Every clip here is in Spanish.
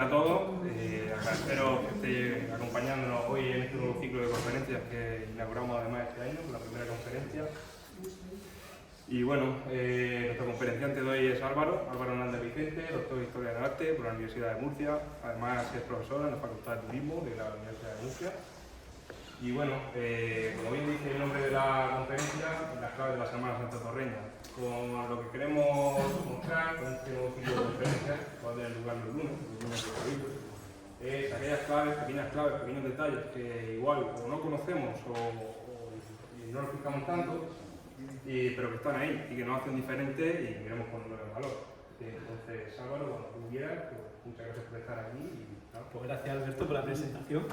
A todos, espero que estéis acompañándonos hoy en este nuevo ciclo de conferencias que inauguramos además este año, con la primera conferencia. Y bueno, nuestro conferenciante de hoy es Álvaro Hernández Vicente, doctor en Historia del Arte por la Universidad de Murcia, además es profesor en la Facultad de Turismo de la Universidad de Murcia. Y bueno, como bien dice el nombre de la conferencia, las claves de la Semana Santa Torreña. Con lo que queremos mostrar con este nuevo ciclo de conferencias, que va a tener lugar los lunes es aquellas claves, pequeños detalles que igual o no conocemos y no nos fijamos tanto, pero que están ahí y que nos hacen diferentes y queremos ponerlo en valor. Entonces, Álvaro, cuando tú quieras, pues, muchas gracias por estar aquí. Pues gracias, Alberto, por la presentación.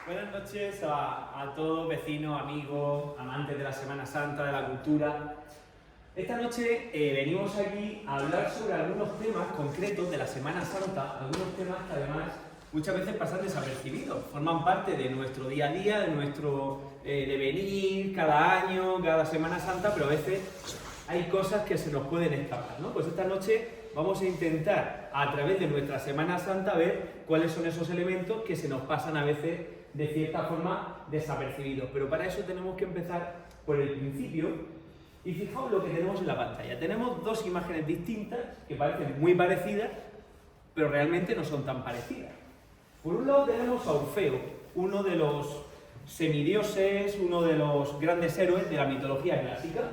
Buenas noches a todos, vecinos, amigos, amantes de la Semana Santa, de la cultura. Esta noche venimos aquí a hablar sobre algunos temas concretos de la Semana Santa, algunos temas que además muchas veces pasan desapercibidos, forman parte de nuestro día a día, de nuestro devenir, cada año, cada Semana Santa, pero a veces hay cosas que se nos pueden escapar, ¿no? Pues esta noche vamos a intentar, a través de nuestra Semana Santa, ver cuáles son esos elementos que se nos pasan a veces de cierta forma desapercibidos. Pero para eso tenemos que empezar por el principio y fijaos lo que tenemos en la pantalla. Tenemos dos imágenes distintas que parecen muy parecidas, pero realmente no son tan parecidas. Por un lado tenemos a Orfeo, uno de los semidioses, uno de los grandes héroes de la mitología clásica.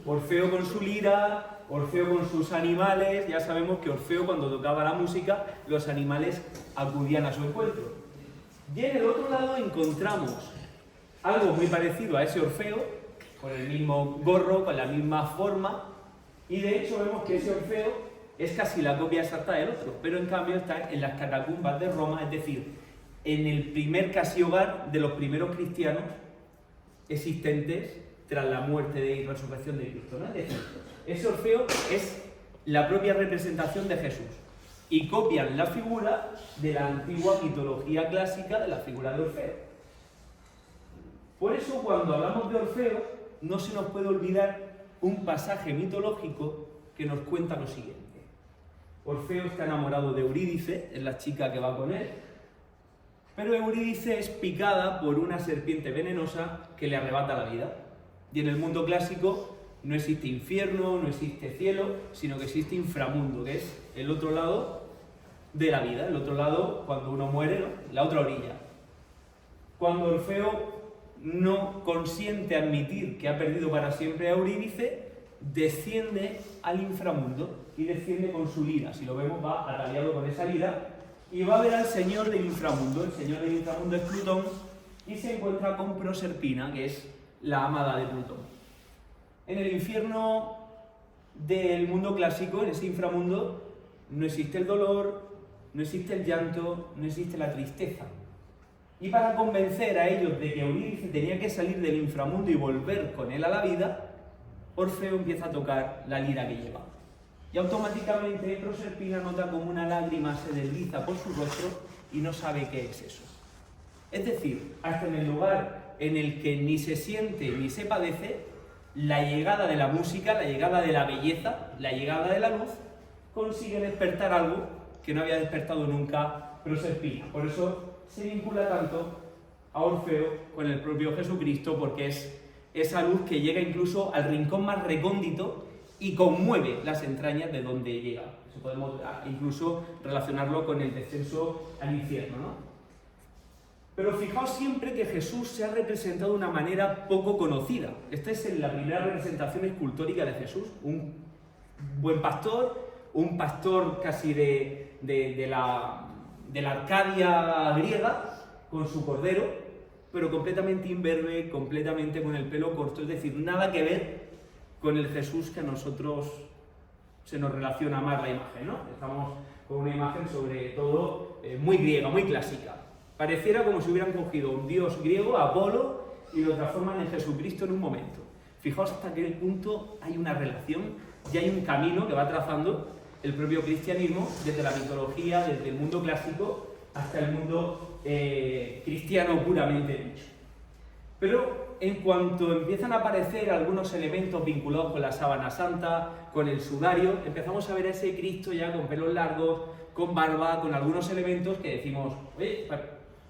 Orfeo con su lira, Orfeo con sus animales. Ya sabemos que Orfeo, cuando tocaba la música, los animales acudían a su encuentro. Y en el otro lado encontramos algo muy parecido a ese Orfeo, con el mismo gorro, con la misma forma, y de hecho vemos que ese Orfeo es casi la copia exacta del otro, pero en cambio está en las catacumbas de Roma, es decir, en el primer casi hogar de los primeros cristianos existentes tras la muerte y resurrección de Cristo, ¿no? Es decir, ese Orfeo es la propia representación de Jesús y copian la figura de la antigua mitología clásica de la figura de Orfeo. Por eso, cuando hablamos de Orfeo, no se nos puede olvidar un pasaje mitológico que nos cuenta lo siguiente. Orfeo está enamorado de Eurídice, es la chica que va con él, pero Eurídice es picada por una serpiente venenosa que le arrebata la vida. Y en el mundo clásico no existe infierno, no existe cielo, sino que existe inframundo, que es el otro lado de la vida, el otro lado cuando uno muere, ¿no? La otra orilla. Cuando Orfeo no consiente admitir que ha perdido para siempre a Eurídice, desciende al inframundo y desciende con su lira. Si lo vemos, va ataviado con esa lira y va a ver al señor del inframundo. El señor del inframundo es Plutón y se encuentra con Proserpina, que es la amada de Plutón. En el infierno del mundo clásico, en ese inframundo, no existe el dolor, no existe el llanto, no existe la tristeza. Y para convencer a ellos de que Eurídice tenía que salir del inframundo y volver con él a la vida, Orfeo empieza a tocar la lira que lleva. Y automáticamente Proserpina nota como una lágrima se desliza por su rostro y no sabe qué es eso. Es decir, hasta en el lugar en el que ni se siente ni se padece, la llegada de la música, la llegada de la belleza, la llegada de la luz, consigue despertar algo que no había despertado nunca Proserpina. Por eso se vincula tanto a Orfeo con el propio Jesucristo, porque es esa luz que llega incluso al rincón más recóndito y conmueve las entrañas de donde llega. Eso podemos incluso relacionarlo con el descenso al infierno, ¿no? Pero fijaos siempre que Jesús se ha representado de una manera poco conocida. Esta es la primera representación escultórica de Jesús, un buen pastor, un pastor casi de la Arcadia griega, con su cordero, pero completamente imberbe, completamente con el pelo corto, es decir, nada que ver con el Jesús que a nosotros se nos relaciona más la imagen, ¿no? Estamos con una imagen sobre todo muy griega, muy clásica. Pareciera como si hubieran cogido un dios griego, Apolo, y lo transforman en Jesucristo en un momento. Fijaos hasta qué punto hay una relación y hay un camino que va trazando el propio cristianismo desde la mitología, desde el mundo clásico hasta el mundo cristiano puramente dicho. Pero en cuanto empiezan a aparecer algunos elementos vinculados con la sábana santa, con el sudario, empezamos a ver a ese Cristo ya con pelos largos, con barba, con algunos elementos que decimos, oye,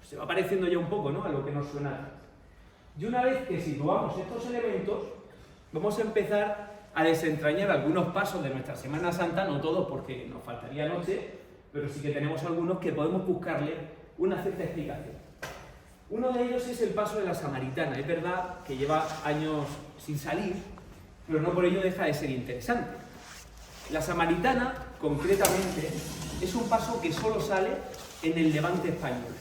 se va pareciendo ya un poco, ¿no?, a lo que nos suena. Y una vez que situamos estos elementos, vamos a empezar a desentrañar algunos pasos de nuestra Semana Santa, no todos porque nos faltaría noche, pero sí que tenemos algunos que podemos buscarle una cierta explicación. Uno de ellos es el paso de la Samaritana. Es verdad que lleva años sin salir, pero no por ello deja de ser interesante. La Samaritana, concretamente, es un paso que solo sale en el Levante español.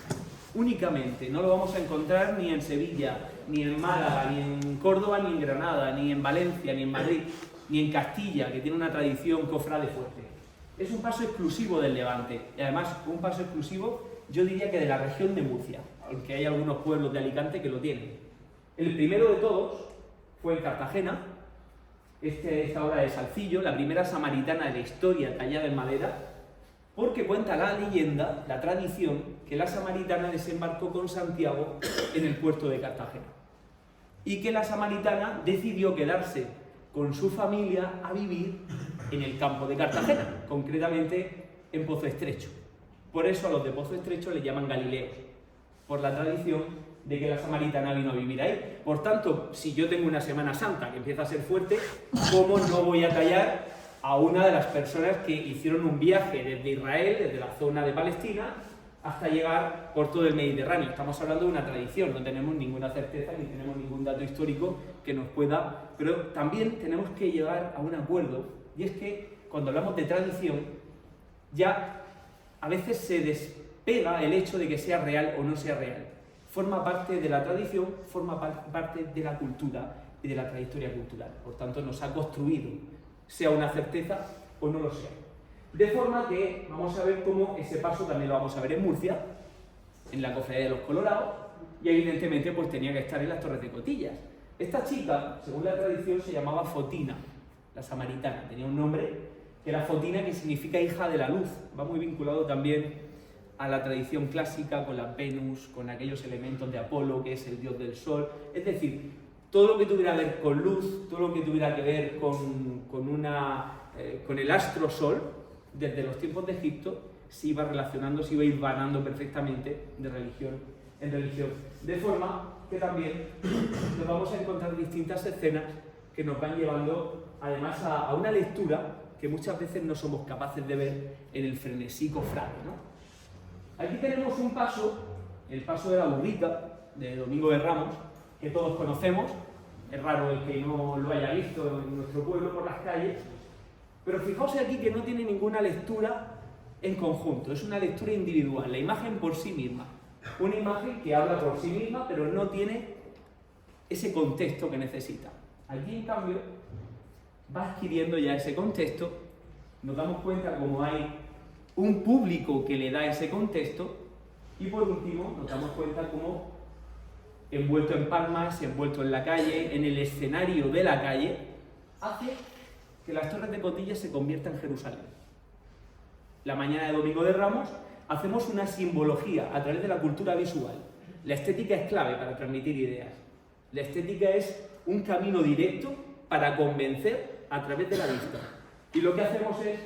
Únicamente, no lo vamos a encontrar ni en Sevilla, ni en Málaga, ni en Córdoba, ni en Granada, ni en Valencia, ni en Madrid, ni en Castilla, que tiene una tradición cofrade fuerte. Es un paso exclusivo del Levante, y además un paso exclusivo, yo diría que de la región de Murcia, aunque hay algunos pueblos de Alicante que lo tienen. El primero de todos fue en Cartagena, esta obra de Salcillo, la primera samaritana de la historia tallada en madera, porque cuenta la leyenda, la tradición, que la samaritana desembarcó con Santiago en el puerto de Cartagena. Y que la samaritana decidió quedarse con su familia a vivir en el campo de Cartagena, concretamente en Pozo Estrecho. Por eso a los de Pozo Estrecho le llaman Galileos, por la tradición de que la samaritana vino a vivir ahí. Por tanto, si yo tengo una Semana Santa que empieza a ser fuerte, ¿cómo no voy a tallar a una de las personas que hicieron un viaje desde Israel, desde la zona de Palestina, hasta llegar por todo el Mediterráneo? Estamos hablando de una tradición, no tenemos ninguna certeza ni tenemos ningún dato histórico que nos pueda... Pero también tenemos que llegar a un acuerdo, y es que cuando hablamos de tradición, ya a veces se despega el hecho de que sea real o no sea real. Forma parte de la tradición, forma parte de la cultura y de la trayectoria cultural. Por tanto, nos ha construido, sea una certeza o no lo sea. De forma que vamos a ver cómo ese paso también lo vamos a ver en Murcia, en la Cofradía de los Colorados, y evidentemente pues tenía que estar en las Torres de Cotillas. Esta chica, según la tradición, se llamaba Fotina, la samaritana. Tenía un nombre que era Fotina, que significa hija de la luz. Va muy vinculado también a la tradición clásica, con la Venus, con aquellos elementos de Apolo, que es el dios del sol. Es decir, todo lo que tuviera que ver con luz, todo lo que tuviera que ver con el astro sol, desde los tiempos de Egipto, se iba relacionando, se iba hilvanando perfectamente de religión en religión. De forma que también nos vamos a encontrar distintas escenas que nos van llevando además a una lectura que muchas veces no somos capaces de ver en el frenesí cofrade, ¿no? Aquí tenemos un paso, el paso de la burrita, de Domingo de Ramos, que todos conocemos. Es raro el que no lo haya visto en nuestro pueblo por las calles, pero fijaos aquí que no tiene ninguna lectura en conjunto, es una lectura individual, la imagen por sí misma. Una imagen que habla por sí misma, pero no tiene ese contexto que necesita. Aquí, en cambio, va adquiriendo ya ese contexto, nos damos cuenta como hay un público que le da ese contexto, y por último nos damos cuenta como envuelto en palmas, envuelto en la calle, en el escenario de la calle, hace que las Torres de Cotillas se conviertan en Jerusalén. La mañana de Domingo de Ramos hacemos una simbología a través de la cultura visual. La estética es clave para transmitir ideas. La estética es un camino directo para convencer a través de la vista. Y lo que hacemos es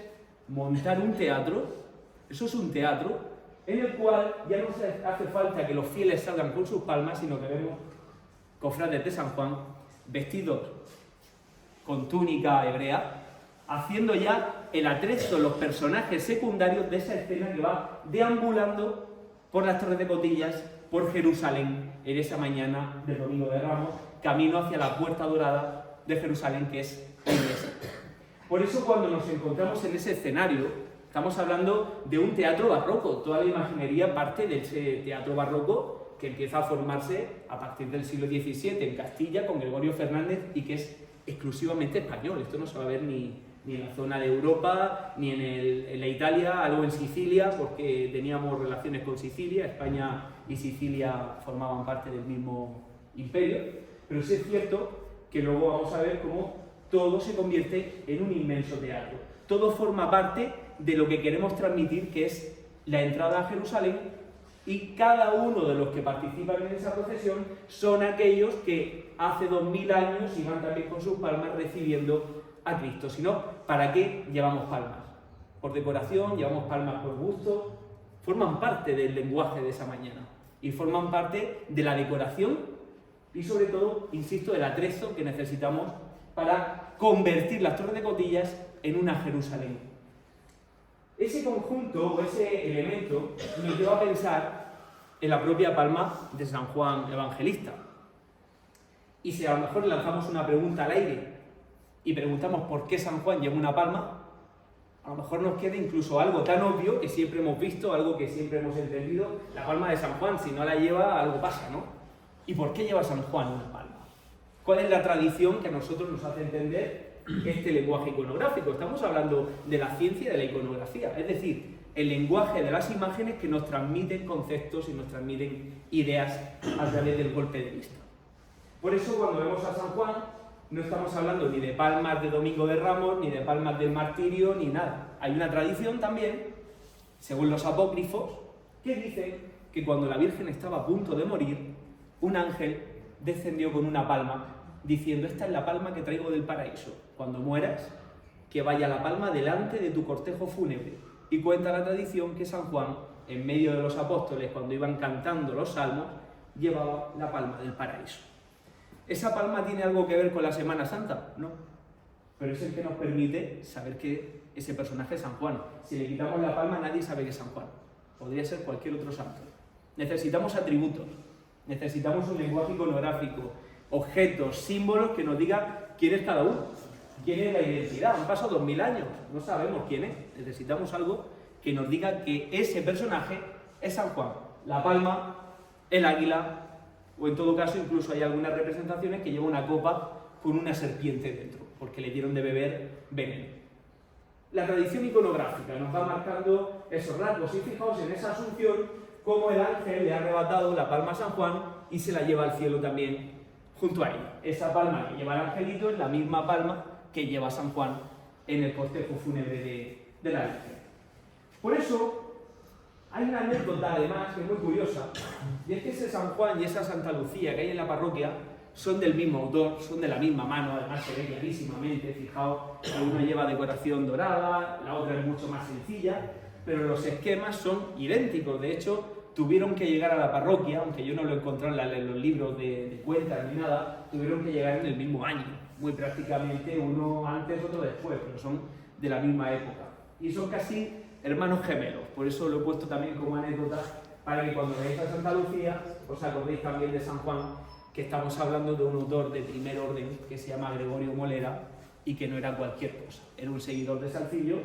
montar un teatro, eso es un teatro, en el cual ya no hace falta que los fieles salgan con sus palmas, sino que vemos cofrades de San Juan vestidos con túnica hebrea, haciendo ya el atrezo, los personajes secundarios de esa escena que va deambulando por las Torres de Cotillas, por Jerusalén, en esa mañana del Domingo de Ramos, camino hacia la Puerta Dorada de Jerusalén, que es la iglesia. Por eso, cuando nos encontramos en ese escenario, estamos hablando de un teatro barroco. Toda la imaginería parte de ese teatro barroco que empieza a formarse a partir del siglo XVII en Castilla con Gregorio Fernández y que es exclusivamente español. Esto no se va a ver ni en la zona de Europa, ni en la Italia, algo en Sicilia, porque teníamos relaciones con Sicilia. España y Sicilia formaban parte del mismo imperio. Pero sí es cierto que luego vamos a ver cómo todo se convierte en un inmenso teatro. Todo forma parte de lo que queremos transmitir, que es la entrada a Jerusalén Y cada uno de los que participan en esa procesión son aquellos que hace 2000 años iban también con sus palmas recibiendo a Cristo. Si no, ¿para qué llevamos palmas? Por decoración, llevamos palmas por gusto, forman parte del lenguaje de esa mañana y forman parte de la decoración y sobre todo, insisto, del atrezo que necesitamos para convertir las Torres de Cotillas en una Jerusalén. Ese conjunto o ese elemento nos lleva a pensar en la propia palma de San Juan Evangelista. Y si a lo mejor lanzamos una pregunta al aire y preguntamos por qué San Juan lleva una palma, a lo mejor nos queda incluso algo tan obvio que siempre hemos visto, algo que siempre hemos entendido, la palma de San Juan, si no la lleva algo pasa, ¿no? ¿Y por qué lleva San Juan una palma? ¿Cuál es la tradición que a nosotros nos hace entender este lenguaje iconográfico? Estamos hablando de la ciencia de la iconografía, es decir, el lenguaje de las imágenes que nos transmiten conceptos y nos transmiten ideas a través del golpe de vista. Por eso cuando vemos a San Juan no estamos hablando ni de palmas de Domingo de Ramos, ni de palmas del martirio, ni nada. Hay una tradición también, según los apócrifos, que dicen que cuando la Virgen estaba a punto de morir, un ángel descendió con una palma diciendo: esta es la palma que traigo del paraíso. Cuando mueras, que vaya la palma delante de tu cortejo fúnebre. Y cuenta la tradición que San Juan, en medio de los apóstoles, cuando iban cantando los salmos, llevaba la palma del paraíso. ¿Esa palma tiene algo que ver con la Semana Santa? No. Pero es el que nos permite saber que ese personaje es San Juan. Si le quitamos la palma, nadie sabe que es San Juan. Podría ser cualquier otro santo. Necesitamos atributos, necesitamos un lenguaje iconográfico, objetos, símbolos que nos digan quién es cada uno, quién es la identidad. Han pasado 2000 años, no sabemos quién es. Necesitamos algo que nos diga que ese personaje es San Juan. La palma, el águila, o en todo caso incluso hay algunas representaciones que lleva una copa con una serpiente dentro, porque le dieron de beber veneno. La tradición iconográfica nos va marcando esos rasgos y fijaos en esa asunción cómo el ángel le ha arrebatado la palma a San Juan y se la lleva al cielo también junto a ella. Esa palma que lleva el angelito es la misma palma que lleva San Juan en el cortejo fúnebre de la Virgen. Por eso hay una anécdota además que es muy curiosa, y es que ese San Juan y esa Santa Lucía que hay en la parroquia son del mismo autor, son de la misma mano, además se ve clarísimamente. Fijaos, una lleva decoración dorada, la otra es mucho más sencilla, pero los esquemas son idénticos. De hecho, tuvieron que llegar a la parroquia, aunque yo no lo encontré en los libros de cuentas ni nada, tuvieron que llegar en el mismo año, muy prácticamente, uno antes, otro después, pero son de la misma época. Y son casi hermanos gemelos, por eso lo he puesto también como anécdota, para que cuando veáis a Santa Lucía os acordéis también de San Juan, que estamos hablando de un autor de primer orden que se llama Gregorio Molera y que no era cualquier cosa, era un seguidor de Salcillo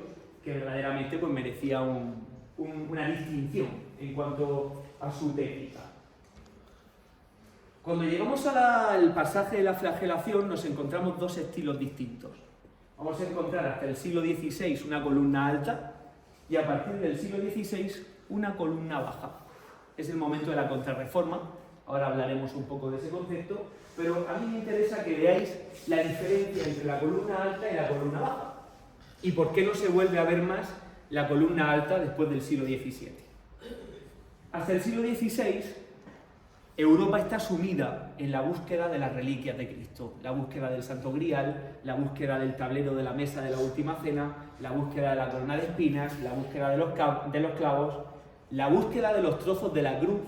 que verdaderamente pues, merecía una distinción en cuanto a su técnica. Cuando llegamos al pasaje de la flagelación nos encontramos dos estilos distintos. Vamos a encontrar hasta el siglo XVI una columna alta y a partir del siglo XVI una columna baja. Es el momento de la Contrarreforma, ahora hablaremos un poco de ese concepto, pero a mí me interesa que veáis la diferencia entre la columna alta y la columna baja. ¿Y por qué no se vuelve a ver más la columna alta después del siglo XVII? Hasta el siglo XVI, Europa está sumida en la búsqueda de las reliquias de Cristo, la búsqueda del Santo Grial, la búsqueda del tablero de la mesa de la Última Cena, la búsqueda de la corona de espinas, la búsqueda de los clavos, la búsqueda de los trozos de la cruz,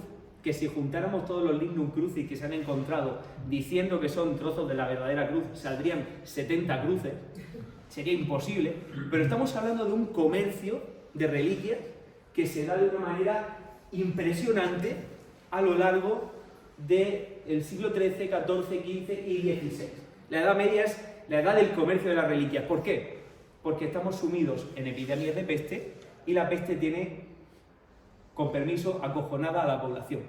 que si juntáramos todos los lignum crucis que se han encontrado diciendo que son trozos de la verdadera cruz, saldrían 70 cruces, sería imposible, pero estamos hablando de un comercio de reliquias que se da de una manera impresionante a lo largo del siglo XIII, XIV, XV y XVI. La Edad Media es la edad del comercio de las reliquias. ¿Por qué? Porque estamos sumidos en epidemias de peste y la peste tiene, con permiso, acojonada a la población.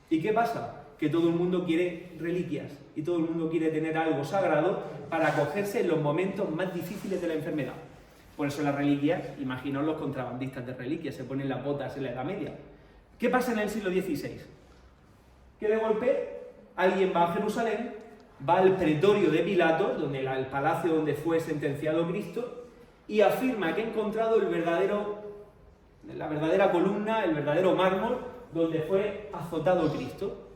¿Y qué pasa? Que todo el mundo quiere reliquias y todo el mundo quiere tener algo sagrado para acogerse en los momentos más difíciles de la enfermedad. Por eso las reliquias, imaginaos los contrabandistas de reliquias, se ponen las botas en la Edad Media. ¿Qué pasa en el siglo XVI? Que de golpe alguien va a Jerusalén, va al pretorio de Pilato, el palacio donde fue sentenciado Cristo, y afirma que ha encontrado la verdadera columna, el verdadero mármol donde fue azotado Cristo.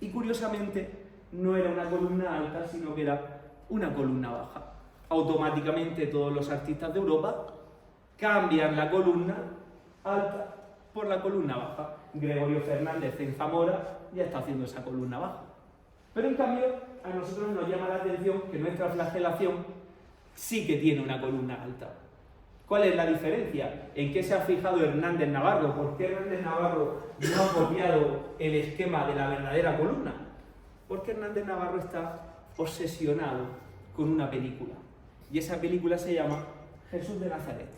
Y curiosamente no era una columna alta, sino que era una columna baja. Automáticamente todos los artistas de Europa cambian la columna alta por la columna baja. Gregorio Fernández en Zamora ya está haciendo esa columna baja. Pero en cambio, a nosotros nos llama la atención que nuestra flagelación sí que tiene una columna alta. ¿Cuál es la diferencia? ¿En qué se ha fijado Hernández Navarro? ¿Por qué Hernández Navarro no ha copiado el esquema de la verdadera columna? Porque Hernández Navarro está obsesionado con una película. Y esa película se llama Jesús de Nazaret.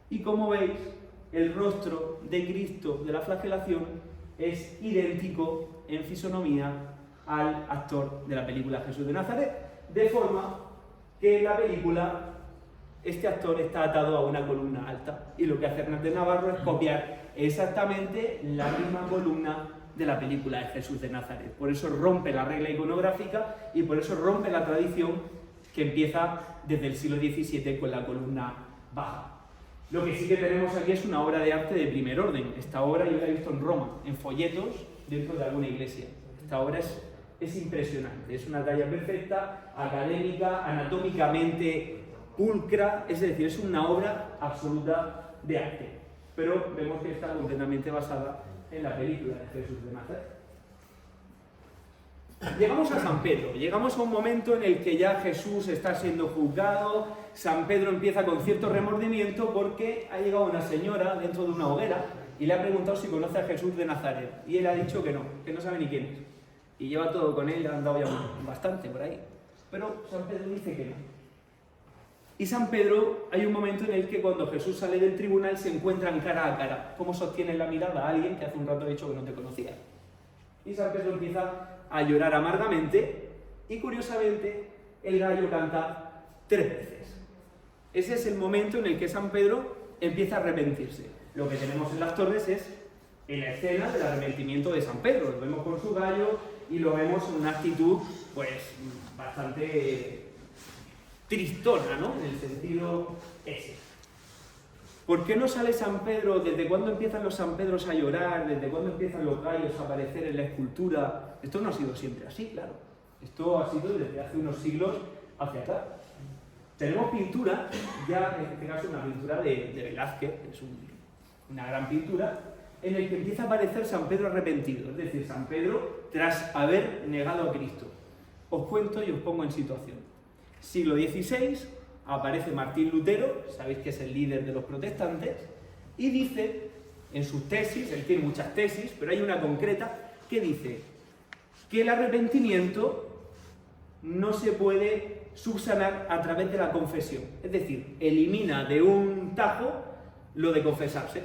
Y como veis, el rostro de Cristo de la flagelación es idéntico en fisonomía al actor de la película Jesús de Nazaret, de forma que en la película este actor está atado a una columna alta, y lo que hace Hernández Navarro es copiar exactamente la misma columna de la película de Jesús de Nazaret. Por eso rompe la regla iconográfica y por eso rompe la tradición que empieza desde el siglo XVII con la columna baja. Lo que sí que tenemos aquí es una obra de arte de primer orden. Esta obra yo la he visto en Roma, en folletos dentro de alguna iglesia. Esta obra es impresionante, es una talla perfecta, académica, anatómicamente pulcra, es decir, es una obra absoluta de arte. Pero vemos que está completamente basada en la película de Jesús de Nazaret. Llegamos a San Pedro, llegamos a un momento en el que ya Jesús está siendo juzgado. San Pedro empieza con cierto remordimiento porque ha llegado una señora dentro de una hoguera y le ha preguntado si conoce a Jesús de Nazaret, y él ha dicho que no sabe ni quién es, y lleva todo con él, ha andado ya bastante por ahí, pero San Pedro dice que no. Y San Pedro, hay un momento en el que cuando Jesús sale del tribunal se encuentran cara a cara, cómo sostiene la mirada a alguien que hace un rato ha dicho que no te conocía. Y San Pedro empieza a llorar amargamente, y curiosamente el gallo canta 3 veces. Ese es el momento en el que San Pedro empieza a arrepentirse. Lo que tenemos en las torres es en la escena del arrepentimiento de San Pedro. Lo vemos con su gallo y lo vemos en una actitud pues bastante tristona, ¿no? En el sentido ese. ¿Por qué no sale San Pedro? ¿Desde cuándo empiezan los San Pedros a llorar? ¿Desde cuándo empiezan los gallos a aparecer en la escultura? Esto no ha sido siempre así, claro. Esto ha sido desde hace unos siglos hacia acá. Tenemos pintura, ya en este caso una pintura de Velázquez, es una gran pintura, en el que empieza a aparecer San Pedro arrepentido, es decir, San Pedro tras haber negado a Cristo. Os cuento y os pongo en situación. Siglo XVI, aparece Martín Lutero, sabéis que es el líder de los protestantes, y dice en sus tesis, él tiene muchas tesis, pero hay una concreta que dice que el arrepentimiento no se puede subsanar a través de la confesión, es decir, elimina de un tajo lo de confesarse.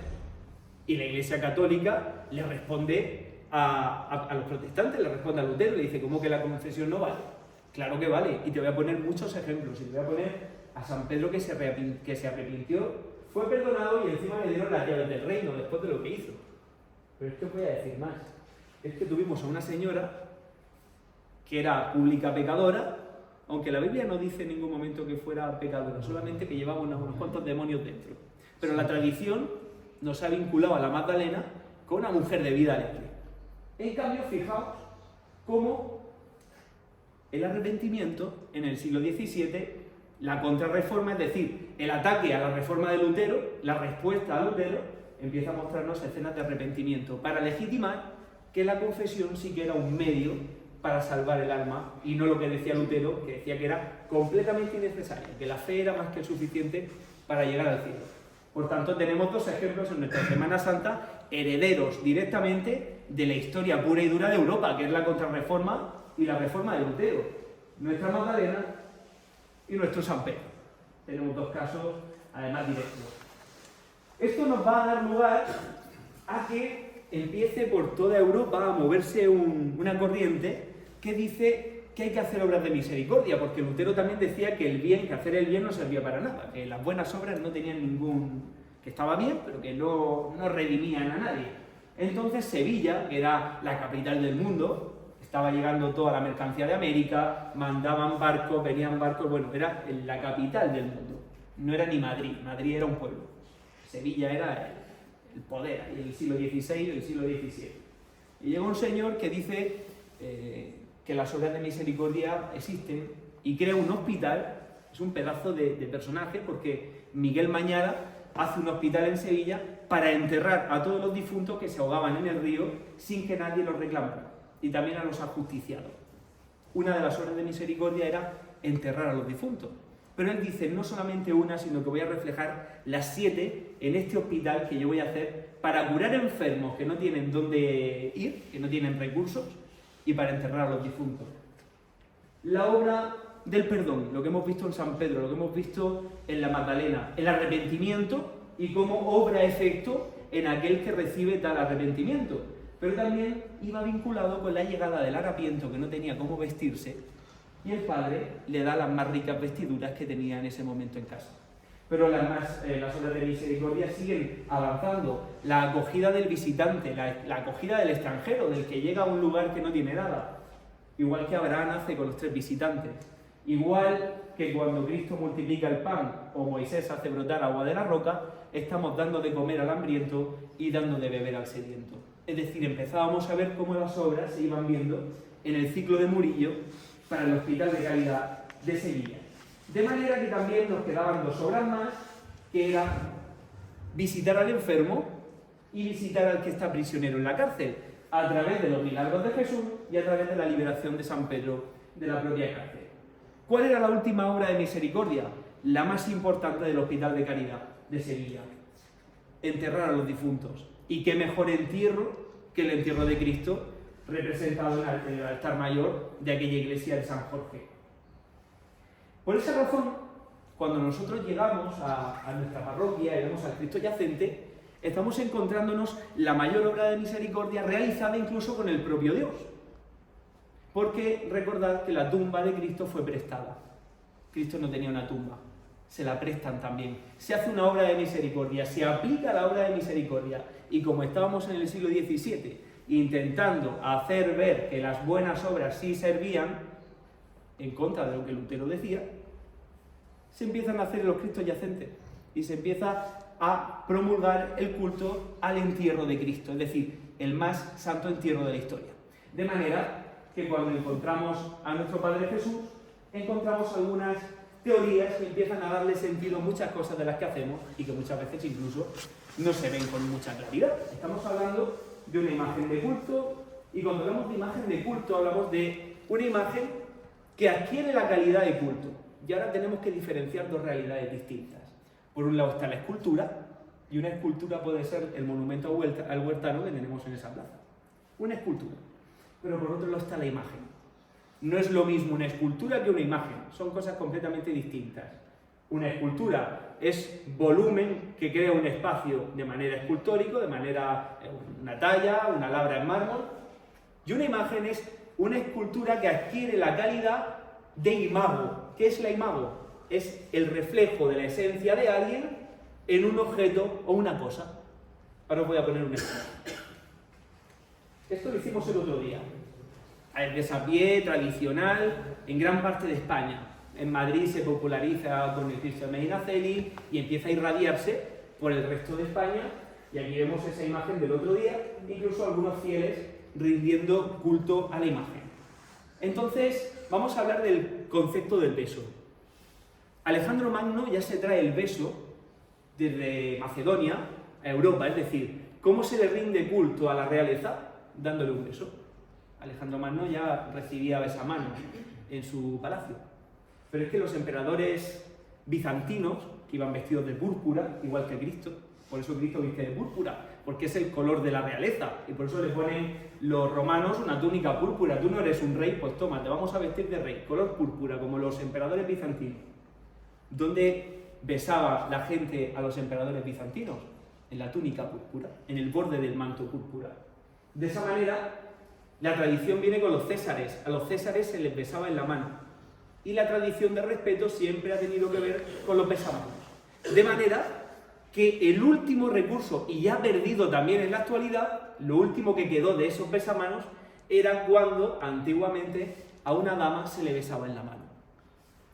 Y la Iglesia Católica le responde a los protestantes, le responde a Lutero, y le dice, ¿cómo que la confesión no vale? Claro que vale, y te voy a poner muchos ejemplos, y te voy a poner a San Pedro que se arrepintió, fue perdonado y encima le dieron las llaves del reino después de lo que hizo. Pero es que os voy a decir más, es que tuvimos a una señora que era pública pecadora, aunque la Biblia no dice en ningún momento que fuera pecadora, solamente que llevaba unos cuantos demonios dentro. Pero la tradición nos ha vinculado a la Magdalena con una mujer de vida alegre. En cambio, fijaos cómo el arrepentimiento en el siglo XVII, la contrarreforma, es decir, el ataque a la reforma de Lutero, la respuesta a Lutero, empieza a mostrarnos escenas de arrepentimiento para legitimar que la confesión sí que era un medio para salvar el alma y no lo que decía Lutero, que decía que era completamente innecesaria, que la fe era más que suficiente para llegar al cielo. Por tanto, tenemos 2 ejemplos en nuestra Semana Santa, herederos directamente de la historia pura y dura de Europa, que es la contrarreforma y la reforma de Lutero. Nuestra Magdalena y nuestro San Pedro. Tenemos 2 casos, además directos. Esto nos va a dar lugar a que empiece por toda Europa a moverse una corriente que dice que hay que hacer obras de misericordia, porque Lutero también decía que hacer el bien no servía para nada, que las buenas obras no tenían que estaba bien, pero que no redimían a nadie. Entonces Sevilla, que era la capital del mundo, estaba llegando toda la mercancía de América, mandaban barcos, venían barcos, bueno, era la capital del mundo, no era ni Madrid, Madrid era un pueblo, Sevilla era el poder, ahí en el siglo XVI y el siglo XVII. Y llega un señor que dice que las obras de misericordia existen y crea un hospital. Es un pedazo de personaje, porque Miguel Mañara hace un hospital en Sevilla para enterrar a todos los difuntos que se ahogaban en el río sin que nadie los reclamara, y también a los ajusticiados. Una de las obras de misericordia era enterrar a los difuntos. Pero él dice, no solamente una, sino que voy a reflejar las 7 en este hospital que yo voy a hacer para curar enfermos que no tienen dónde ir, que no tienen recursos, y para enterrar a los difuntos. La obra del perdón, lo que hemos visto en San Pedro, lo que hemos visto en la Magdalena, el arrepentimiento y cómo obra efecto en aquel que recibe tal arrepentimiento. Pero también iba vinculado con la llegada del harapiento, que no tenía cómo vestirse, y el padre le da las más ricas vestiduras que tenía en ese momento en casa. Pero las obras de misericordia siguen avanzando. La acogida del visitante, la acogida del extranjero, del que llega a un lugar que no tiene nada. Igual que Abraham hace con los 3 visitantes. Igual que cuando Cristo multiplica el pan o Moisés hace brotar agua de la roca, estamos dando de comer al hambriento y dando de beber al sediento. Es decir, empezábamos a ver cómo las obras se iban viendo en el ciclo de Murillo para el Hospital de Caridad de Sevilla. De manera que también nos quedaban 2 obras más, que era visitar al enfermo y visitar al que está prisionero en la cárcel, a través de los milagros de Jesús y a través de la liberación de San Pedro de la propia cárcel. ¿Cuál era la última obra de misericordia? La más importante del Hospital de Caridad de Sevilla. Enterrar a los difuntos. Y qué mejor entierro que el entierro de Cristo, representado en el altar mayor de aquella iglesia de San Jorge. Por esa razón, cuando nosotros llegamos a nuestra parroquia y vemos al Cristo yacente, estamos encontrándonos la mayor obra de misericordia realizada incluso con el propio Dios. Porque recordad que la tumba de Cristo fue prestada. Cristo no tenía una tumba, se la prestan también. Se hace una obra de misericordia, se aplica la obra de misericordia. Y como estábamos en el siglo XVII, intentando hacer ver que las buenas obras sí servían, en contra de lo que Lutero decía, se empiezan a hacer los Cristos yacentes y se empieza a promulgar el culto al entierro de Cristo, es decir, el más santo entierro de la historia. De manera que cuando encontramos a nuestro Padre Jesús, encontramos algunas teorías que empiezan a darle sentido a muchas cosas de las que hacemos y que muchas veces incluso no se ven con mucha claridad. Estamos hablando de una imagen de culto, y cuando hablamos de imagen de culto hablamos de una imagen que adquiere la calidad de culto. Y ahora tenemos que diferenciar 2 realidades distintas. Por un lado está la escultura, y una escultura puede ser el monumento al huertano que tenemos en esa plaza. Una escultura. Pero por otro lado está la imagen. No es lo mismo una escultura que una imagen, son cosas completamente distintas. Una escultura es volumen que crea un espacio de manera escultórica, de manera una talla, una labra en mármol, y una imagen es una escultura que adquiere la calidad de imago. ¿Qué es la imago? Es el reflejo de la esencia de alguien en un objeto o una cosa. Ahora os voy a poner un ejemplo. Esto lo hicimos el otro día. El besapié tradicional en gran parte de España. En Madrid se populariza con el Cristo de Medinaceli y empieza a irradiarse por el resto de España. Y aquí vemos esa imagen del otro día, incluso algunos fieles rindiendo culto a la imagen. Entonces, vamos a hablar del concepto del beso. Alejandro Magno ya se trae el beso desde Macedonia a Europa, es decir, ¿cómo se le rinde culto a la realeza? Dándole un beso. Alejandro Magno ya recibía besamanos en su palacio. Pero es que los emperadores bizantinos, que iban vestidos de púrpura, igual que Cristo, por eso Cristo viste de púrpura, porque es el color de la realeza, y por eso le ponen los romanos una túnica púrpura. Tú no eres un rey, pues toma, te vamos a vestir de rey, color púrpura, como los emperadores bizantinos. ¿Dónde besaba la gente a los emperadores bizantinos? En la túnica púrpura, en el borde del manto púrpura. De esa manera, la tradición viene con los césares. A los césares se les besaba en la mano. Y la tradición de respeto siempre ha tenido que ver con los besamanos. De manera que el último recurso, y ya perdido también en la actualidad, lo último que quedó de esos besamanos era cuando antiguamente a una dama se le besaba en la mano,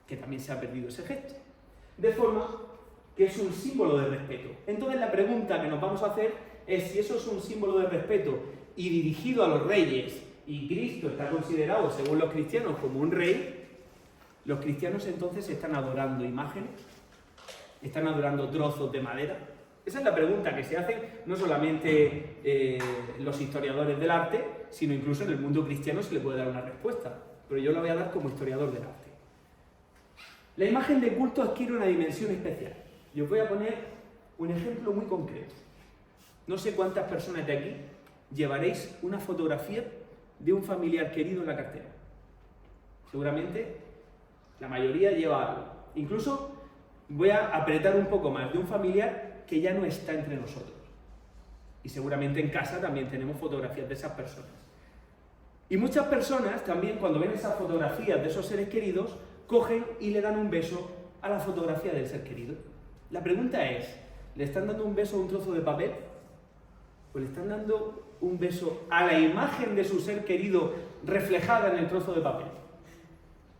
que también se ha perdido ese gesto. De forma que es un símbolo de respeto. Entonces la pregunta que nos vamos a hacer es si eso es un símbolo de respeto y dirigido a los reyes, y Cristo está considerado, según los cristianos, como un rey, los cristianos entonces están adorando imágenes, están adorando trozos de madera. Esa es la pregunta que se hacen no solamente los historiadores del arte, sino incluso en el mundo cristiano se le puede dar una respuesta, pero yo la voy a dar como historiador del arte. La imagen de culto adquiere una dimensión especial. Yo os voy a poner un ejemplo muy concreto. No sé cuántas personas de aquí llevaréis una fotografía de un familiar querido en la cartera. Seguramente la mayoría lleva algo. Incluso voy a apretar un poco más, de un familiar que ya no está entre nosotros. Y seguramente en casa también tenemos fotografías de esas personas. Y muchas personas también, cuando ven esas fotografías de esos seres queridos, cogen y le dan un beso a la fotografía del ser querido. La pregunta es, ¿le están dando un beso a un trozo de papel? ¿O le están dando un beso a la imagen de su ser querido reflejada en el trozo de papel?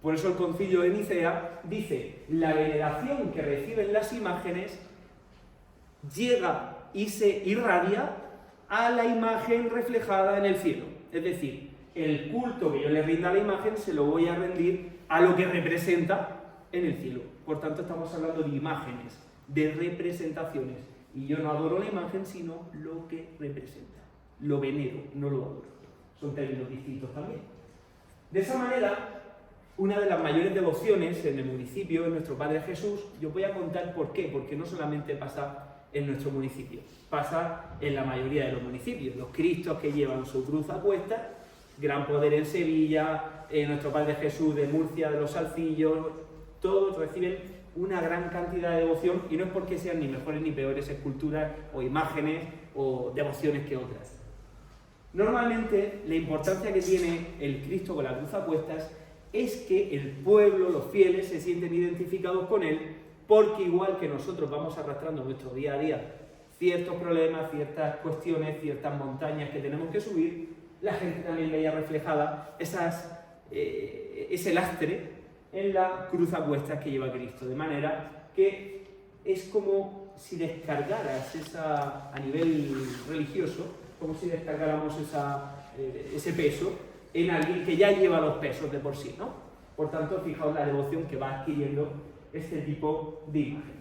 Por eso el Concilio de Nicea dice, la veneración que reciben las imágenes llega y se irradia a la imagen reflejada en el cielo. Es decir, el culto que yo le rinda a la imagen se lo voy a rendir a lo que representa en el cielo. Por tanto, estamos hablando de imágenes, de representaciones. Y yo no adoro la imagen, sino lo que representa. Lo venero, no lo adoro. Son términos distintos también. De esa manera, una de las mayores devociones en el municipio es nuestro Padre Jesús. Yo voy a contar por qué, porque no solamente pasa en nuestro municipio, pasa en la mayoría de los municipios. Los cristos que llevan su cruz a cuestas, Gran Poder en Sevilla, nuestro Padre Jesús de Murcia, de los Salcillos, todos reciben una gran cantidad de devoción, y no es porque sean ni mejores ni peores esculturas o imágenes o devociones que otras. Normalmente la importancia que tiene el Cristo con la cruz a cuestas es que el pueblo, los fieles, se sienten identificados con él, porque igual que nosotros vamos arrastrando nuestro día a día ciertos problemas, ciertas cuestiones, ciertas montañas que tenemos que subir, la gente también veía reflejada ese lastre en la cruz a cuestas que lleva Cristo, de manera que es como si descargaras a nivel religioso, como si descargáramos ese peso en alguien que ya lleva los pesos de por sí, ¿no? Por tanto, fijaos la devoción que va adquiriendo este tipo de imágenes.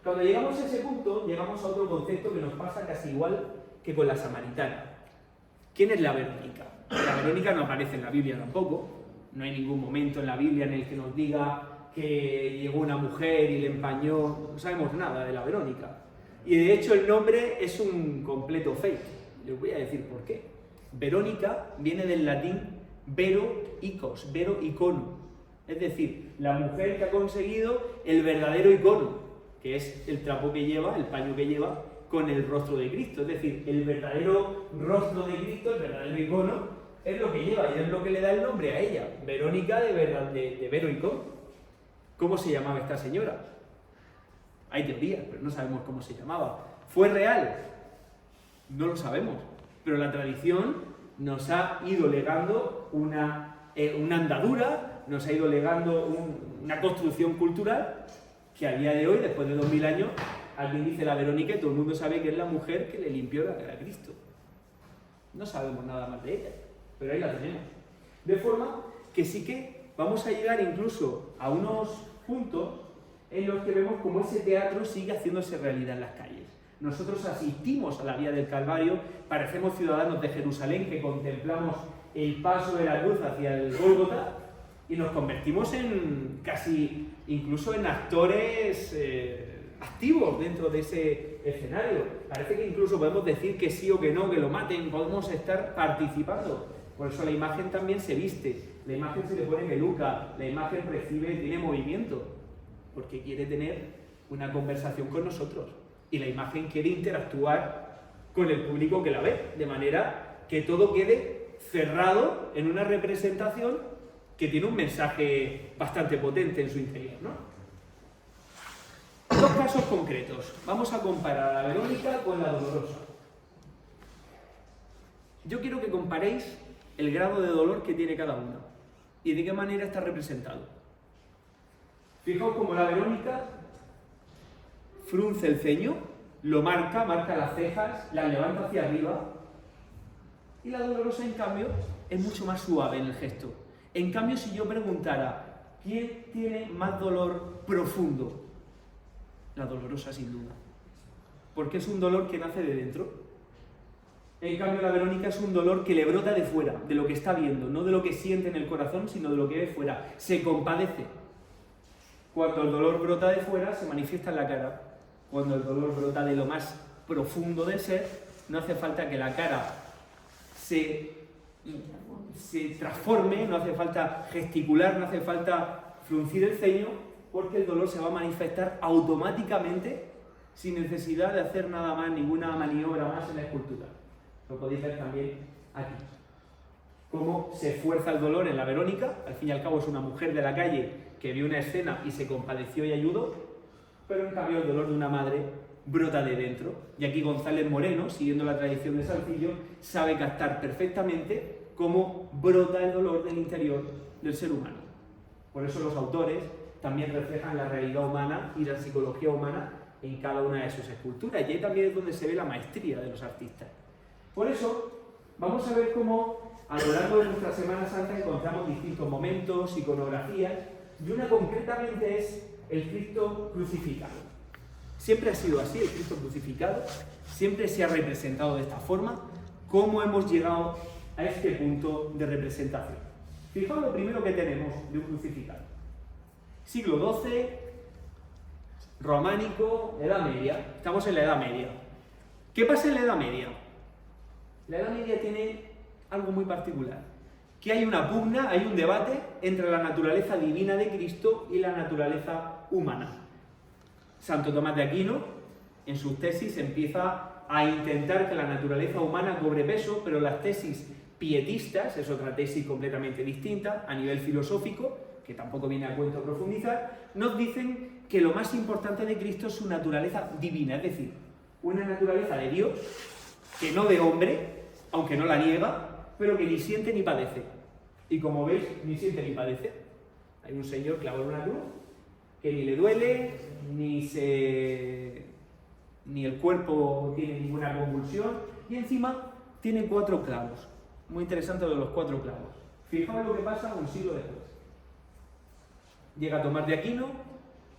Cuando llegamos a ese punto, llegamos a otro concepto que nos pasa casi igual que con la samaritana. ¿Quién es la Verónica? La Verónica no aparece en la Biblia tampoco. No hay ningún momento en la Biblia en el que nos diga que llegó una mujer y le empañó. No sabemos nada de la Verónica. Y de hecho el nombre es un completo fake. Les voy a decir por qué. Verónica viene del latín vero icos, vero icono. Es decir, la mujer que ha conseguido el verdadero icono, que es el trapo que lleva, el paño que lleva con el rostro de Cristo. Es decir, el verdadero rostro de Cristo, el verdadero icono, es lo que lleva y es lo que le da el nombre a ella. Verónica de vero icono. ¿Cómo se llamaba esta señora? Hay teorías, pero no sabemos cómo se llamaba. ¿Fue real? No lo sabemos. Pero la tradición nos ha ido legando una andadura, nos ha ido legando una construcción cultural que a día de hoy, después de 2000 años, alguien dice la Verónica y todo el mundo sabe que es la mujer que le limpió la cara a Cristo. No sabemos nada más de ella, pero ahí la tenemos. De forma que sí que vamos a llegar incluso a unos puntos en los que vemos cómo ese teatro sigue haciéndose realidad en las calles. Nosotros asistimos a la Vía del Calvario, parecemos ciudadanos de Jerusalén que contemplamos el paso de la cruz hacia el Gólgota y nos convertimos en casi, incluso en actores activos dentro de ese escenario. Parece que incluso podemos decir que sí o que no, que lo maten, podemos estar participando. Por eso la imagen también se viste, la imagen se le pone peluca, la imagen tiene movimiento, porque quiere tener una conversación con nosotros. Y la imagen quiere interactuar con el público que la ve, de manera que todo quede cerrado en una representación que tiene un mensaje bastante potente en su interior, ¿no? Dos casos concretos. Vamos a comparar a la Verónica con la Dolorosa. Yo quiero que comparéis el grado de dolor que tiene cada uno y de qué manera está representado. Fijaos como la Verónica frunce el ceño, lo marca las cejas, las levanta hacia arriba. Y la dolorosa, en cambio, es mucho más suave en el gesto. En cambio, si yo preguntara, ¿quién tiene más dolor profundo? La dolorosa, sin duda. Porque es un dolor que nace de dentro. En cambio, la Verónica es un dolor que le brota de fuera, de lo que está viendo, no de lo que siente en el corazón, sino de lo que ve fuera. Se compadece. Cuando el dolor brota de fuera, se manifiesta en la cara. Cuando el dolor brota de lo más profundo del ser, no hace falta que la cara se transforme, no hace falta gesticular, no hace falta fruncir el ceño, porque el dolor se va a manifestar automáticamente sin necesidad de hacer nada más, ninguna maniobra más en la escultura. Lo podéis ver también aquí. Cómo se esfuerza el dolor en la Verónica. Al fin y al cabo es una mujer de la calle que vio una escena y se compadeció y ayudó, pero en cambio el dolor de una madre brota de dentro. Y aquí González Moreno, siguiendo la tradición de Salcillo, sabe captar perfectamente cómo brota el dolor del interior del ser humano. Por eso los autores también reflejan la realidad humana y la psicología humana en cada una de sus esculturas. Y ahí también es donde se ve la maestría de los artistas. Por eso, vamos a ver cómo a lo largo de nuestra Semana Santa encontramos distintos momentos, iconografías, y una concretamente es el Cristo crucificado. Siempre ha sido así el Cristo crucificado, siempre se ha representado de esta forma. ¿Cómo hemos llegado a este punto de representación? Fijaos lo primero que tenemos de un crucificado. Siglo XII, románico, Edad Media. Estamos en la Edad Media. ¿Qué pasa en la Edad Media? La Edad Media tiene algo muy particular, que hay una pugna, hay un debate entre la naturaleza divina de Cristo y la naturaleza humana. Santo Tomás de Aquino, en sus tesis, empieza a intentar que la naturaleza humana cobre peso, pero las tesis pietistas, es otra tesis completamente distinta, a nivel filosófico, que tampoco viene a cuento profundizar, nos dicen que lo más importante de Cristo es su naturaleza divina, es decir, una naturaleza de Dios, que no de hombre, aunque no la niega, pero que ni siente ni padece. Y como veis, ni siente ni padece. Hay un señor clavado en una cruz, que ni le duele, ni el cuerpo tiene ninguna convulsión, y encima tiene 4 clavos. Muy interesante lo de los 4 clavos. Fijaos lo que pasa un siglo después. Llega Tomás de Aquino,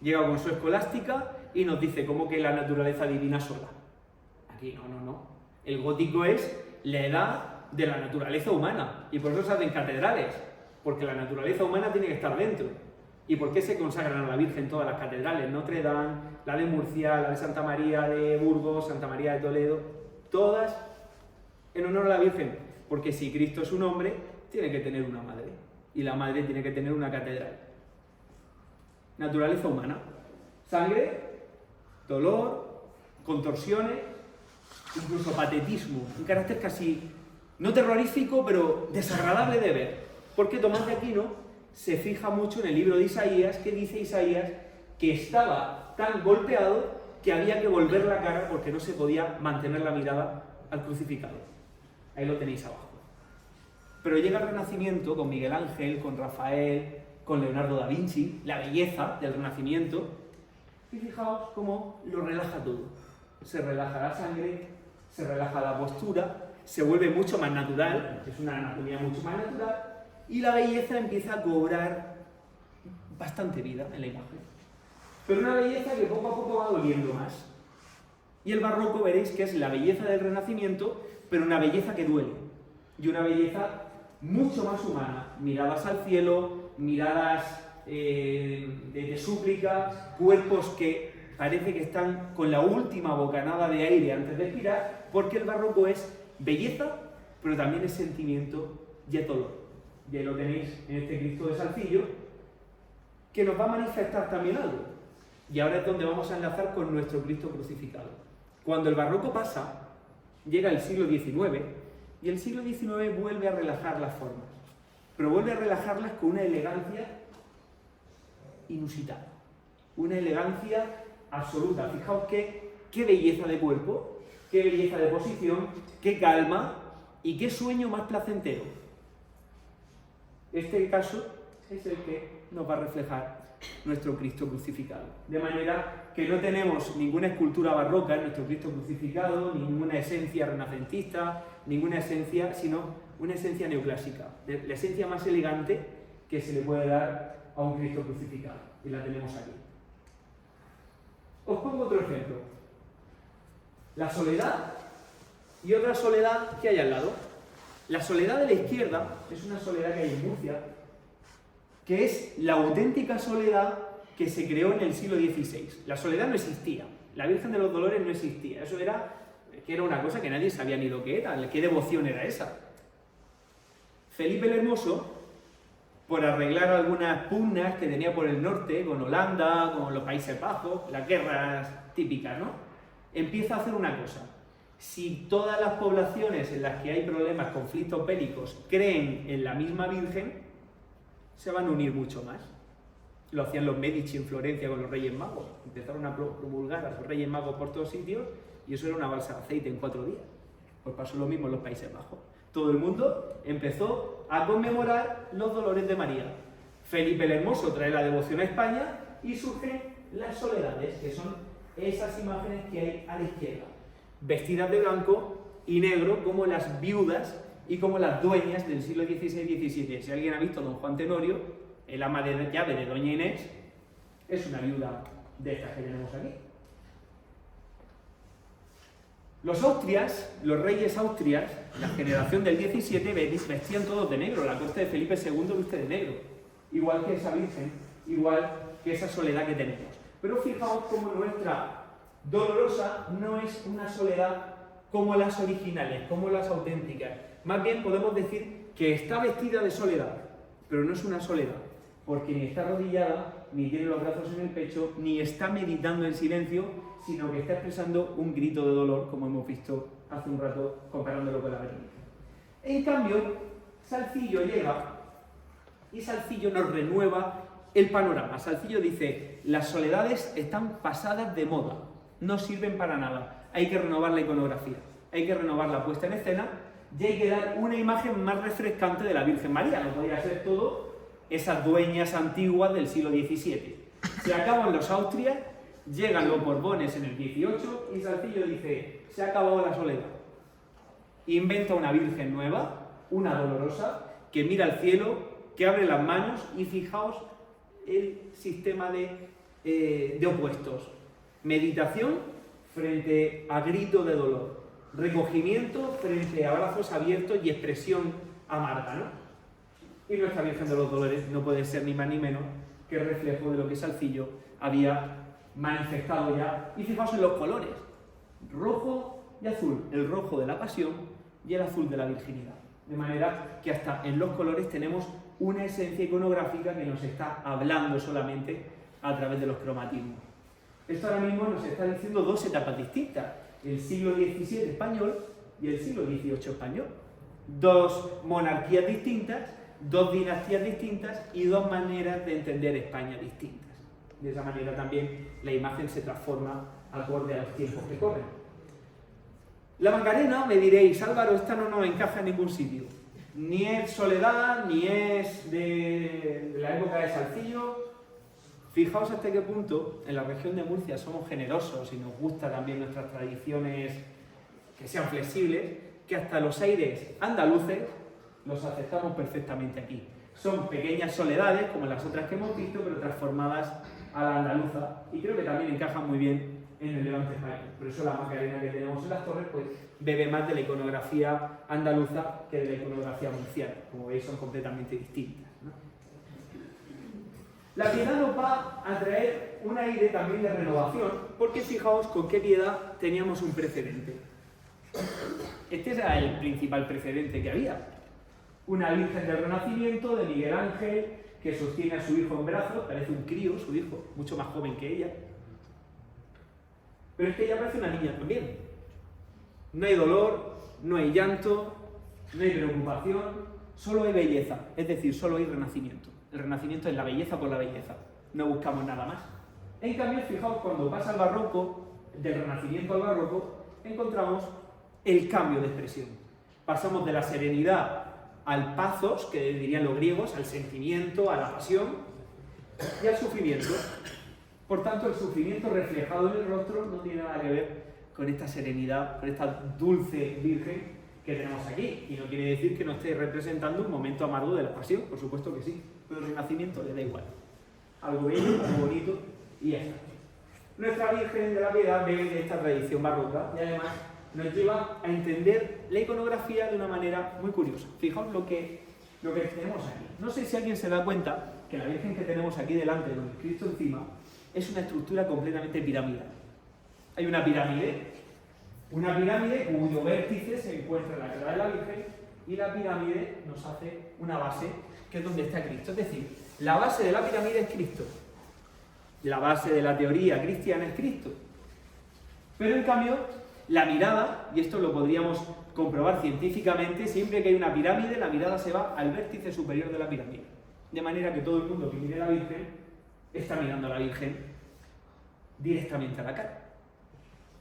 llega con su escolástica y nos dice como que la naturaleza divina sola. Aquí no. El gótico es la edad de la naturaleza humana, y por eso se hacen catedrales, porque la naturaleza humana tiene que estar dentro. ¿Y por qué se consagran a la Virgen todas las catedrales? Notre Dame, la de Murcia, la de Santa María de Burgos, Santa María de Toledo, todas en honor a la Virgen, porque si Cristo es un hombre, tiene que tener una madre, y la madre tiene que tener una catedral. Naturaleza humana, sangre, dolor, contorsiones, incluso patetismo, un carácter casi, no terrorífico, pero desagradable de ver. Porque Tomás de Aquino se fija mucho en el libro de Isaías, que dice Isaías que estaba tan golpeado que había que volver la cara porque no se podía mantener la mirada al crucificado. Ahí lo tenéis abajo. Pero llega el Renacimiento con Miguel Ángel, con Rafael, con Leonardo da Vinci, la belleza del Renacimiento, y fijaos cómo lo relaja todo. Se relaja la sangre, se relaja la postura, se vuelve mucho más natural, es una anatomía mucho más natural, y la belleza empieza a cobrar bastante vida en la imagen. Pero una belleza que poco a poco va doliendo más. Y el barroco veréis que es la belleza del Renacimiento, pero una belleza que duele. Y una belleza mucho más humana. Miradas al cielo, miradas de súplica, cuerpos que parece que están con la última bocanada de aire antes de expirar, porque el barroco es belleza, pero también es sentimiento y es dolor. Y ahí lo tenéis en este Cristo de Salcillo, que nos va a manifestar también algo. Y ahora es donde vamos a enlazar con nuestro Cristo crucificado. Cuando el barroco pasa, llega el siglo XIX, y el siglo XIX vuelve a relajar las formas, pero vuelve a relajarlas con una elegancia inusitada, una elegancia absoluta. Fijaos qué belleza de cuerpo, qué belleza de posición, qué calma y qué sueño más placentero. Este caso es el que nos va a reflejar nuestro Cristo crucificado. De manera que no tenemos ninguna escultura barroca en nuestro Cristo crucificado, ninguna esencia renacentista, ninguna esencia, sino una esencia neoclásica, la esencia más elegante que se le puede dar a un Cristo crucificado. Y la tenemos aquí. Os pongo otro ejemplo. La soledad y otra soledad que hay al lado. La soledad de la izquierda es una soledad que hay en Murcia, que es la auténtica soledad que se creó en el siglo XVI. La soledad no existía, la Virgen de los Dolores no existía, eso era una cosa que nadie sabía ni lo que era, qué devoción era esa. Felipe el Hermoso, por arreglar algunas pugnas que tenía por el norte, con Holanda, con los Países Bajos, las guerras típicas, ¿no? Empieza a hacer una cosa. Si todas las poblaciones en las que hay problemas, conflictos bélicos, creen en la misma Virgen, se van a unir mucho más. Lo hacían los Medici en Florencia con los Reyes Magos. Empezaron a promulgar a los Reyes Magos por todos sitios y eso era una balsa de aceite en 4 días. Pues pasó lo mismo en los Países Bajos. Todo el mundo empezó a conmemorar los dolores de María. Felipe el Hermoso trae la devoción a España y surgen las soledades, que son esas imágenes que hay a la izquierda, vestidas de blanco y negro como las viudas y como las dueñas del siglo XVI y XVII. Si alguien ha visto a don Juan Tenorio, el ama de llave de doña Inés, es una viuda de estas que tenemos aquí. Los Austrias, los reyes austrias, la generación del XVII, vestían todos de negro. La corte de Felipe II viste de negro. Igual que esa Virgen, igual que esa soledad que tenemos. Pero fijaos cómo nuestra dolorosa no es una soledad como las originales, como las auténticas. Más bien podemos decir que está vestida de soledad, pero no es una soledad, porque ni está arrodillada, ni tiene los brazos en el pecho, ni está meditando en silencio, sino que está expresando un grito de dolor, como hemos visto hace un rato comparándolo con la Berenice. En cambio, Salzillo llega y Salzillo nos renueva el panorama. Salzillo dice, las soledades están pasadas de moda, no sirven para nada, hay que renovar la iconografía, hay que renovar la puesta en escena y hay que dar una imagen más refrescante de la Virgen María. No podría ser todo esas dueñas antiguas del siglo XVII. Se acaban los Austrias, llegan los Borbones en el XVIII y Salzillo dice, se ha acabado la soledad. Inventa una Virgen nueva, una dolorosa, que mira al cielo, que abre las manos y fijaos el sistema de opuestos. Meditación frente a grito de dolor. Recogimiento frente a brazos abiertos y expresión amarga, ¿no? Y nuestra Virgen de los Dolores no puede ser ni más ni menos que reflejo de lo que Salzillo había manifestado ya. Y fijaos en los colores, rojo y azul, el rojo de la pasión y el azul de la virginidad. De manera que hasta en los colores tenemos una esencia iconográfica que nos está hablando solamente a través de los cromatismos. Esto ahora mismo nos está diciendo dos etapas distintas, el siglo XVII español y el siglo XVIII español. Dos monarquías distintas, dos dinastías distintas y dos maneras de entender España distintas. De esa manera también la imagen se transforma acorde a los tiempos que corren. La Macarena, me diréis, Álvaro, esta no nos encaja en ningún sitio. Ni es soledad, ni es de la época de Salzillo. Fijaos hasta qué punto en la región de Murcia somos generosos y nos gustan también nuestras tradiciones que sean flexibles, que hasta los aires andaluces los aceptamos perfectamente aquí. Son pequeñas soledades, como las otras que hemos visto, pero transformadas a la andaluza, y creo que también encajan muy bien en el Levante español. Por eso la Macarena que tenemos en las torres pues bebe más de la iconografía andaluza que de la iconografía murciana. Como veis, son completamente distintas, ¿no? La piedad nos va a traer un aire también de renovación, porque fijaos con qué piedad teníamos un precedente. Este era el principal precedente que había. Una Virgen del Renacimiento de Miguel Ángel que sostiene a su hijo en brazos, parece un crío su hijo, mucho más joven que ella. Pero es que ella parece una niña también. No hay dolor, no hay llanto, no hay preocupación, solo hay belleza, es decir, solo hay renacimiento. El renacimiento es la belleza por la belleza, no buscamos nada más. En cambio, fijaos, cuando pasa al barroco, del renacimiento al barroco, encontramos el cambio de expresión. Pasamos de la serenidad al pathos, que dirían los griegos, al sentimiento, a la pasión, y al sufrimiento. Por tanto, el sufrimiento reflejado en el rostro no tiene nada que ver con esta serenidad, con esta dulce virgen que tenemos aquí. Y no quiere decir que no esté representando un momento amargo de la pasión, por supuesto que sí, pero el renacimiento le da igual. Algo bello, algo bonito y ya está. Nuestra Virgen de la Piedad bebe de esta tradición barroca y además nos lleva a entender la iconografía de una manera muy curiosa. Fijaos lo que tenemos aquí. No sé si alguien se da cuenta que la Virgen que tenemos aquí delante, con el Cristo encima, es una estructura completamente piramidal. Hay una pirámide cuyo vértice se encuentra en la cara de la Virgen y la pirámide nos hace una base que es donde está Cristo. Es decir, la base de la pirámide es Cristo. La base de la teoría cristiana es Cristo. Pero en cambio, la mirada, y esto lo podríamos comprobar científicamente, siempre que hay una pirámide, la mirada se va al vértice superior de la pirámide. De manera que todo el mundo que mire a la Virgen está mirando a la Virgen directamente a la cara.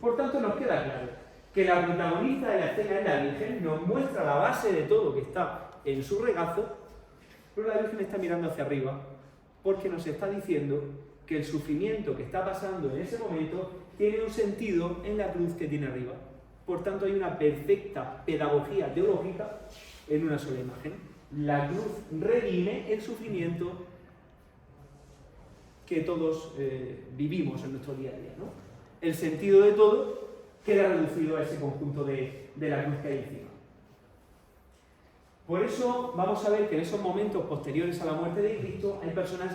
Por tanto, nos queda claro que la protagonista de la escena es la Virgen, nos muestra la base de todo que está en su regazo, pero la Virgen está mirando hacia arriba porque nos está diciendo que el sufrimiento que está pasando en ese momento tiene un sentido en la cruz que tiene arriba. Por tanto, hay una perfecta pedagogía teológica en una sola imagen. La cruz redime el sufrimiento que todos vivimos en nuestro día a día, ¿no? El sentido de todo queda reducido a ese conjunto de la cruz que hay encima. Por eso vamos a ver que en esos momentos posteriores a la muerte de Cristo hay personas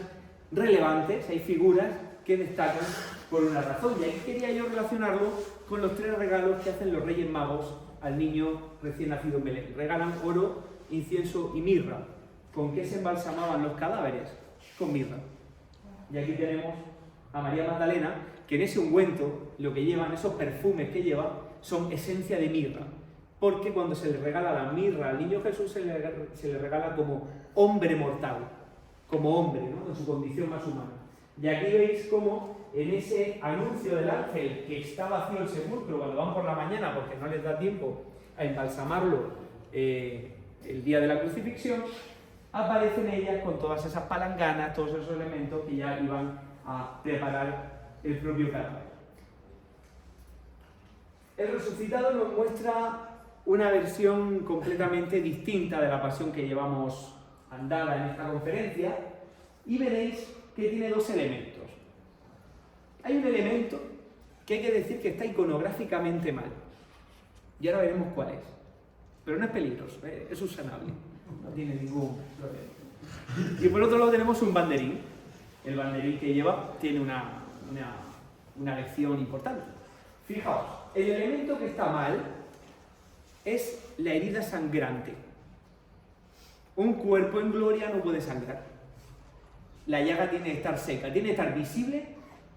relevantes, hay figuras que destacan por una razón. Y aquí quería yo relacionarlo con los 3 regalos que hacen los Reyes Magos al niño recién nacido en Belén. Regalan oro, incienso y mirra. ¿Con qué se embalsamaban los cadáveres? Con mirra. Y aquí tenemos a María Magdalena, que en ese ungüento, lo que llevan, esos perfumes que lleva, son esencia de mirra. Porque cuando se le regala la mirra al niño Jesús, se le regala como hombre mortal, como hombre, ¿no? En su condición más humana. Y aquí veis cómo en ese anuncio del ángel, que está vacío el sepulcro cuando van por la mañana porque no les da tiempo a embalsamarlo el día de la crucifixión, aparecen ellas con todas esas palanganas, todos esos elementos que ya iban a preparar el propio cadáver. El resucitado nos muestra una versión completamente distinta de la pasión que llevamos andada en esta conferencia y veréis que tiene 2 elementos. Hay un elemento que hay que decir que está iconográficamente mal y ahora veremos cuál es, pero no es peligroso, es subsanable, no tiene ningún problema. Y por otro lado tenemos un banderín. El banderín que lleva tiene una lección importante. Fijaos, el elemento que está mal es la herida sangrante. Un cuerpo en gloria no puede sangrar. La llaga tiene que estar seca, tiene que estar visible,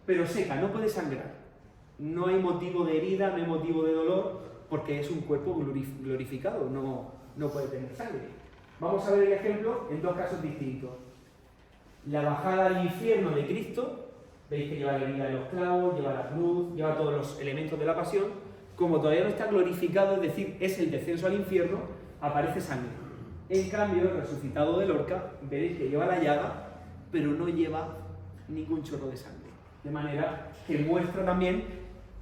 pero seca, no puede sangrar. No hay motivo de herida, no hay motivo de dolor, porque es un cuerpo glorificado, no puede tener sangre. Vamos a ver el ejemplo en 2 casos distintos. La bajada al infierno de Cristo, veis que lleva la herida de los clavos, lleva la cruz, lleva todos los elementos de la pasión. Como todavía no está glorificado, es decir, es el descenso al infierno, aparece sangre. En cambio, el resucitado de Lorca, veréis que lleva la llaga, pero no lleva ningún chorro de sangre. De manera que muestra también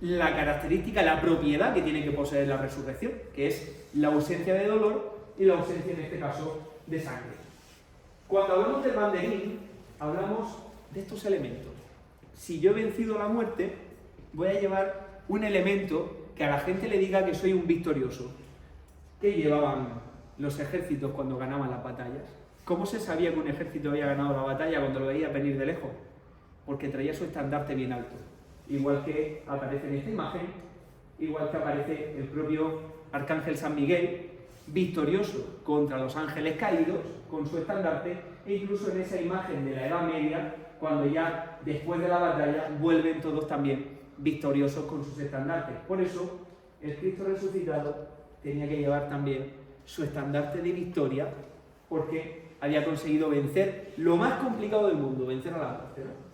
la característica, la propiedad que tiene que poseer la resurrección, que es la ausencia de dolor y la ausencia, en este caso, de sangre. Cuando hablamos del banderín, hablamos de estos elementos. Si yo he vencido la muerte, voy a llevar un elemento que a la gente le diga que soy un victorioso. ¿Qué llevaban los ejércitos cuando ganaban las batallas? ¿Cómo se sabía que un ejército había ganado la batalla cuando lo veía venir de lejos? Porque traía su estandarte bien alto. Igual que aparece en esta imagen, igual que aparece el propio Arcángel San Miguel, victorioso contra los ángeles caídos, con su estandarte, e incluso en esa imagen de la Edad Media, cuando ya después de la batalla vuelven todos también victoriosos con sus estandartes. Por eso, el Cristo resucitado tenía que llevar también su estandarte de victoria, porque había conseguido vencer lo más complicado del mundo, vencer a la muerte, ¿no?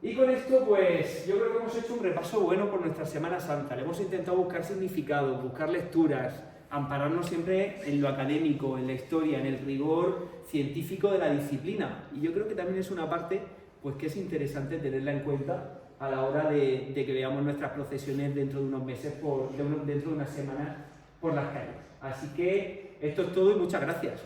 Y con esto, pues, yo creo que hemos hecho un repaso bueno por nuestra Semana Santa. Le hemos intentado buscar significados, buscar lecturas, ampararnos siempre en lo académico, en la historia, en el rigor científico de la disciplina. Y yo creo que también es una parte pues, que es interesante tenerla en cuenta a la hora de que veamos nuestras procesiones dentro de unos meses, dentro de unas semanas por las calles. Así que esto es todo y muchas gracias.